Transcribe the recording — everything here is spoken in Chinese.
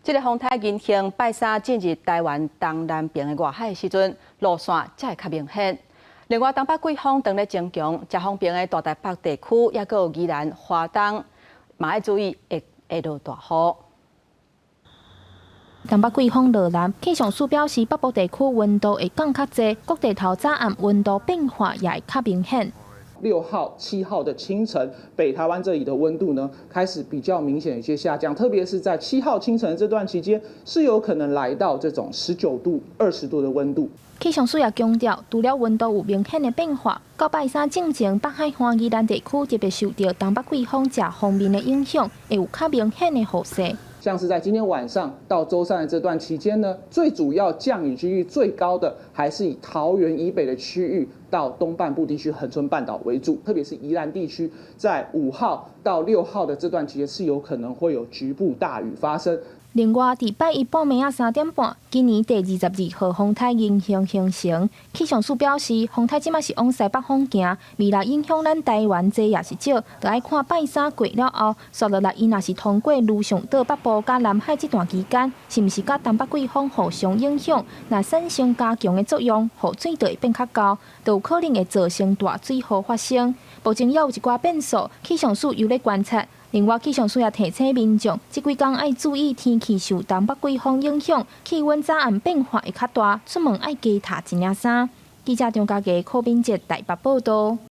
这个风台银行拜三进入台湾东南边的外海的时阵，路线才会较明显。另外，东北季风当咧增强，遮方边的大台北地区，也有宜兰、花东，嘛要注意会落大雨。东北季风落南，气象署表示，北部地区温度会降较低，各地头早暗温度变化也会较明显。6号、7号的清晨，北台湾这里的温度呢，开始比较明显有些下降，特别是在7号清晨的这段期间，是有可能来到这种19度、20度的温度。气象署也强调，除了温度有明显的变化，到拜三进前，北海岸宜兰地区特别受到东北季风这方面的影响，会有较明显的雨势。像是在今天晚上到周三的这段期间呢，最主要降雨几率最高的还是以桃园以北的区域到东半部地区恒春半岛为主，特别是宜兰地区，在5号到6号的这段期间是有可能会有局部大雨发生。另外，伫拜一半暝仔3点半，今年第22号风台银行形成。气象署表示，风台即马是往西北方行，未来影响咱台湾济也是少，就要看拜三过了后，续落来伊若是通过陆上岛北部甲南海这段期间，是毋是甲东北季风互相影响？若产生加强的作用，雨水就会变较高，就有可能会造成大水祸发生。目前也有一寡变数，气象署又咧观察。另外，气象署也提醒民众，这几天要注意天气受东北季风影响，气温早暗变化会较大，出门要加套一领衫。记者张家佳、柯秉杰台北报道。